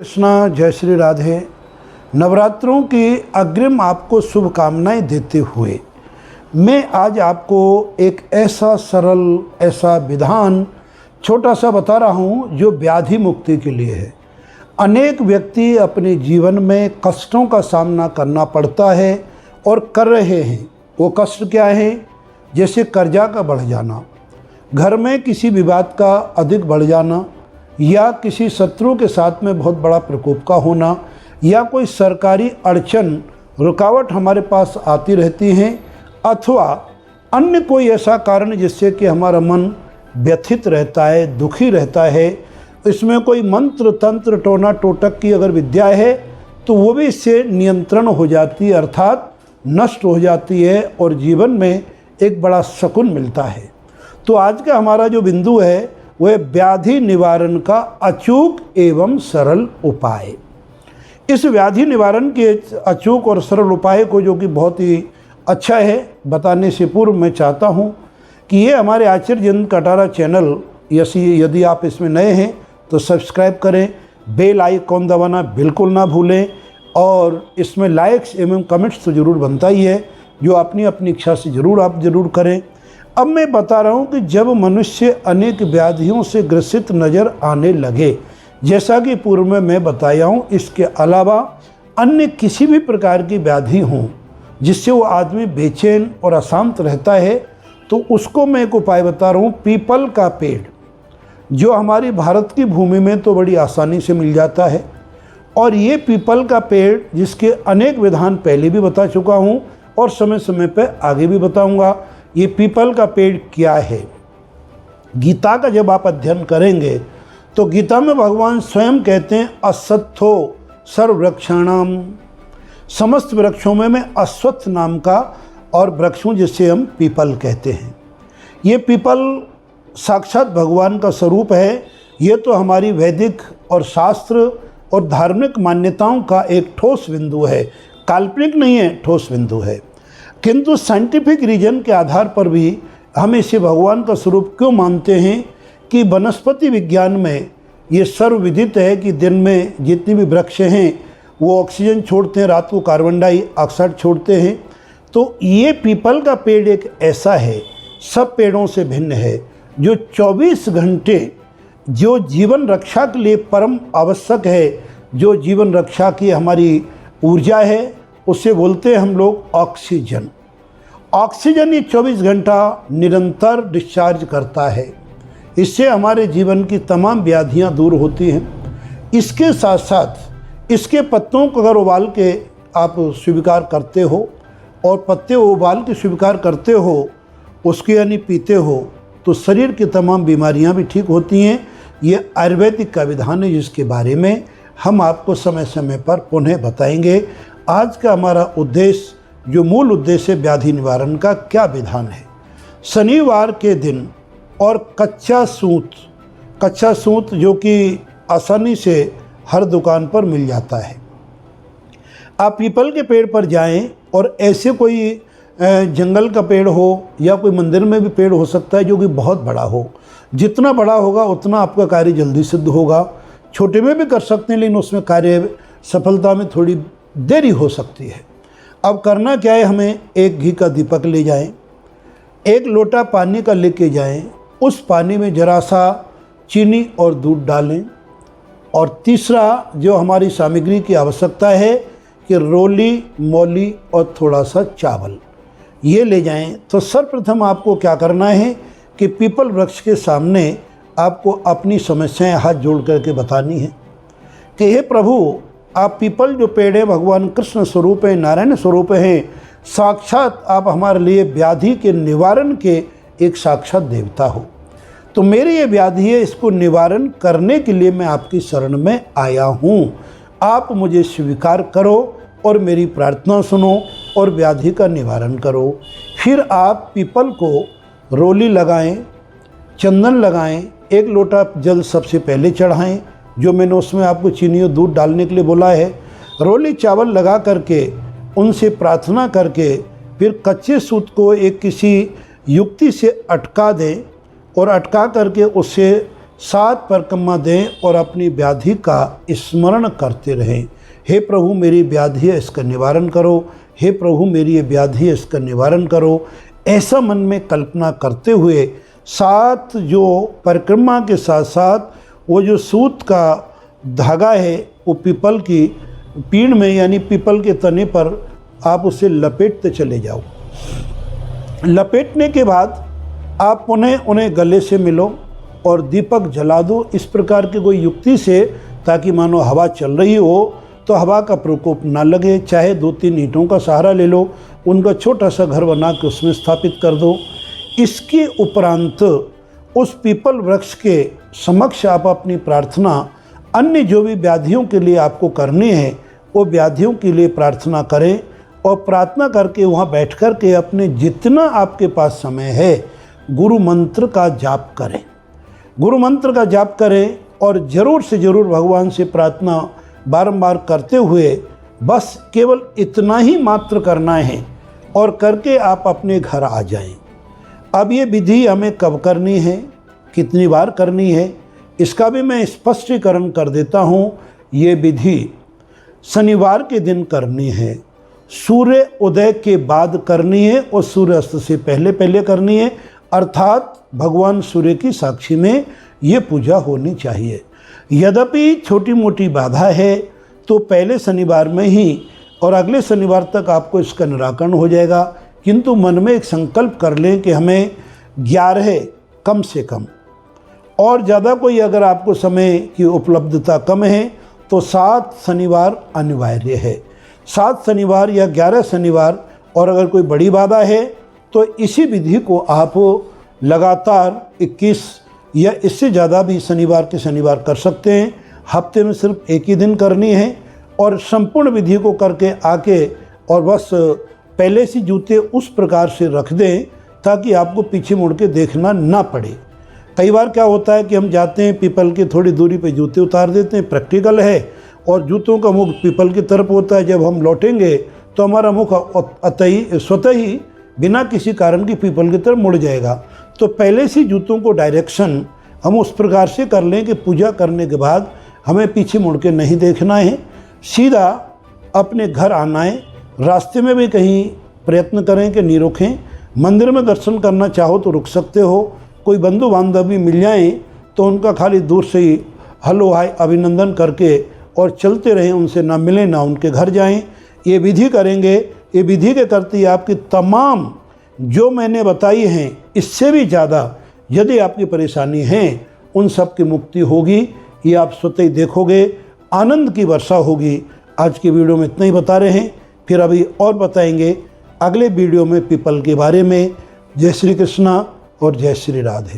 कृष्णा, जय श्री राधे। नवरात्रों की अग्रिम आपको शुभकामनाएं देते हुए मैं आज आपको एक ऐसा सरल ऐसा विधान छोटा सा बता रहा हूँ जो व्याधि मुक्ति के लिए है। अनेक व्यक्ति अपने जीवन में कष्टों का सामना करना पड़ता है और कर रहे हैं। वो कष्ट क्या है? जैसे कर्जा का बढ़ जाना, घर में किसी विवाद का अधिक बढ़ जाना, या किसी शत्रु के साथ में बहुत बड़ा प्रकोप का होना, या कोई सरकारी अड़चन रुकावट हमारे पास आती रहती हैं, अथवा अन्य कोई ऐसा कारण जिससे कि हमारा मन व्यथित रहता है, दुखी रहता है। इसमें कोई मंत्र तंत्र टोना टोटक की अगर विद्या है तो वो भी इससे नियंत्रण हो जाती है, अर्थात नष्ट हो जाती है और जीवन में एक बड़ा सुकून मिलता है। तो आज का हमारा जो बिंदु है वह व्याधि निवारण का अचूक एवं सरल उपाय। इस व्याधि निवारण के अचूक और सरल उपाय को, जो कि बहुत ही अच्छा है, बताने से पूर्व मैं चाहता हूँ कि ये हमारे आचार्य जितेंद्र कटारा चैनल यदि आप इसमें नए हैं तो सब्सक्राइब करें, बेल आइकॉन दबाना बिल्कुल ना भूलें, और इसमें लाइक्स एवं कमेंट्स तो ज़रूर बनता ही है, जो अपनी अपनी इच्छा से आप ज़रूर करें। अब मैं बता रहा हूँ कि जब मनुष्य अनेक व्याधियों से ग्रसित नज़र आने लगे, जैसा कि पूर्व में मैं बताया हूँ, इसके अलावा अन्य किसी भी प्रकार की व्याधि हों जिससे वो आदमी बेचैन और अशांत रहता है, तो उसको मैं एक उपाय बता रहा हूँ। पीपल का पेड़ जो हमारी भारत की भूमि में तो बड़ी आसानी से मिल जाता है, और ये पीपल का पेड़ जिसके अनेक विधान पहले भी बता चुका हूँ और समय समय पर आगे भी बताऊँगा। ये पीपल का पेड़ क्या है? गीता का जब आप अध्ययन करेंगे तो गीता में भगवान स्वयं कहते हैं, अश्वत्थो सर्ववृक्षाणाम, समस्त वृक्षों में मैं अश्वत्थ नाम का और वृक्ष हूँ जिससे हम पीपल कहते हैं। ये पीपल साक्षात भगवान का स्वरूप है। ये तो हमारी वैदिक और शास्त्र और धार्मिक मान्यताओं का एक ठोस बिंदु है, काल्पनिक नहीं है, ठोस बिंदु है। किंतु साइंटिफिक रीजन के आधार पर भी हम इसे भगवान का स्वरूप क्यों मानते हैं कि वनस्पति विज्ञान में ये सर्वविदित है कि दिन में जितनी भी वृक्ष हैं वो ऑक्सीजन छोड़ते हैं, रात को कार्बन डाइऑक्साइड छोड़ते हैं। तो ये पीपल का पेड़ एक ऐसा है, सब पेड़ों से भिन्न है, जो 24 घंटे जो जीवन रक्षा के लिए परम आवश्यक है, जो जीवन रक्षा की हमारी ऊर्जा है, उसे बोलते हैं हम लोग ऑक्सीजन। ऑक्सीजन ये 24 घंटा निरंतर डिस्चार्ज करता है। इससे हमारे जीवन की तमाम व्याधियां दूर होती हैं। इसके साथ साथ इसके पत्तों को अगर उबाल के आप स्वीकार करते हो और पत्ते उबाल के स्वीकार करते हो, उसके यानी पीते हो, तो शरीर की तमाम बीमारियां भी ठीक होती हैं। ये आयुर्वेदिक का विधान है जिसके बारे में हम आपको समय समय पर पुनः बताएंगे। आज का हमारा उद्देश्य, जो मूल उद्देश्य है व्याधि निवारण का, क्या विधान है। शनिवार के दिन और कच्चा सूत जो कि आसानी से हर दुकान पर मिल जाता है। आप पीपल के पेड़ पर जाएं और ऐसे कोई जंगल का पेड़ हो या कोई मंदिर में भी पेड़ हो सकता है जो कि बहुत बड़ा हो। जितना बड़ा होगा उतना आपका कार्य जल्दी सिद्ध होगा। छोटे में भी कर सकते हैं, लेकिन उसमें कार्य सफलता में थोड़ी देरी हो सकती है। अब करना क्या है, हमें एक घी का दीपक ले जाएं, एक लोटा पानी का लेके जाएं, उस पानी में जरा सा चीनी और दूध डालें, और तीसरा जो हमारी सामग्री की आवश्यकता है कि रोली, मौली और थोड़ा सा चावल, ये ले जाएं। तो सर्वप्रथम आपको क्या करना है कि पीपल वृक्ष के सामने आपको अपनी समस्याएं हाथ जोड़ करके बतानी है कि हे प्रभु, आप पीपल जो पेड़ है भगवान कृष्ण स्वरूप है, नारायण स्वरूप हैं, साक्षात आप हमारे लिए व्याधि के निवारण के एक साक्षात देवता हो। तो मेरी ये व्याधि है, इसको निवारण करने के लिए मैं आपकी शरण में आया हूँ। आप मुझे स्वीकार करो और मेरी प्रार्थना सुनो और व्याधि का निवारण करो। फिर आप पीपल को रोली लगाएं, चंदन लगाएं, एक लोटा जल सबसे पहले चढ़ाएं, जो मैंने उसमें आपको चीनी और दूध डालने के लिए बोला है। रोली चावल लगा करके उनसे प्रार्थना करके फिर कच्चे सूत को एक किसी युक्ति से अटका दें, और अटका करके उससे 7 परिक्रमा दें और अपनी व्याधि का स्मरण करते रहें। हे प्रभु मेरी व्याधि है, इसका निवारण करो। हे प्रभु मेरी ये व्याधि है, इसका निवारण करो। ऐसा मन में कल्पना करते हुए 7 जो परिक्रमा के साथ साथ वो जो सूत का धागा है वो पीपल की पीड़ में यानी पीपल के तने पर आप उसे लपेटते चले जाओ। लपेटने के बाद आप उन्हें गले से मिलो और दीपक जला दो इस प्रकार की कोई युक्ति से, ताकि मानो हवा चल रही हो तो हवा का प्रकोप ना लगे। चाहे 2-3 ईंटों का सहारा ले लो, उनका छोटा सा घर बना के उसमें स्थापित कर दो। इसके उपरांत उस पीपल वृक्ष के समक्ष आप अपनी प्रार्थना अन्य जो भी व्याधियों के लिए आपको करनी है वो व्याधियों के लिए प्रार्थना करें और प्रार्थना करके वहाँ बैठ कर के अपने जितना आपके पास समय है गुरु मंत्र का जाप करें। गुरु मंत्र का जाप करें और ज़रूर से ज़रूर भगवान से प्रार्थना बारंबार करते हुए बस केवल इतना ही मात्र करना है और करके आप अपने घर आ जाएं। अब ये विधि हमें कब करनी है, कितनी बार करनी है, इसका भी मैं स्पष्टीकरण कर देता हूँ। ये विधि शनिवार के दिन करनी है, सूर्य उदय के बाद करनी है और सूर्यास्त से पहले पहले करनी है, अर्थात भगवान सूर्य की साक्षी में ये पूजा होनी चाहिए। यद्यपि छोटी मोटी बाधा है तो पहले शनिवार में ही और अगले शनिवार तक आपको इसका निराकरण हो जाएगा, किंतु मन में एक संकल्प कर लें कि हमें 11 कम से कम, और ज़्यादा कोई अगर आपको समय की उपलब्धता कम है तो 7 शनिवार अनिवार्य है। 7 शनिवार या 11 शनिवार, और अगर कोई बड़ी बाधा है तो इसी विधि को आप लगातार 21 या इससे ज़्यादा भी शनिवार के शनिवार कर सकते हैं। हफ्ते में सिर्फ एक ही दिन करनी है और संपूर्ण विधि को करके आके और बस पहले से जूते उस प्रकार से रख दें ताकि आपको पीछे मुड़ के देखना ना पड़े। कई बार क्या होता है कि हम जाते हैं, पीपल की थोड़ी दूरी पे जूते उतार देते हैं, प्रैक्टिकल है, और जूतों का मुख पीपल की तरफ होता है। जब हम लौटेंगे तो हमारा मुख स्वतः ही बिना किसी कारण की पीपल की तरफ मुड़ जाएगा। तो पहले से जूतों को डायरेक्शन हम उस प्रकार से कर लें कि पूजा करने के बाद हमें पीछे मुड़ के नहीं देखना है, सीधा अपने घर आना है। रास्ते में भी कहीं प्रयत्न करें कि नहीं रुकें। मंदिर में दर्शन करना चाहो तो रुक सकते हो। कोई बंधु बांधव भी मिल जाएं तो उनका खाली दूर से ही हेलो हाय अभिनंदन करके और चलते रहें, उनसे ना मिलें ना उनके घर जाएं। ये विधि करेंगे, ये विधि के करते आपकी तमाम जो मैंने बताई हैं इससे भी ज़्यादा यदि आपकी परेशानी है उन सब की मुक्ति होगी। ये आप स्वतः ही देखोगे, आनंद की वर्षा होगी। आज की वीडियो में इतना ही बता रहे हैं, फिर अभी और बताएंगे अगले वीडियो में पीपल के बारे में। जय श्री कृष्णा और जय श्री राधे।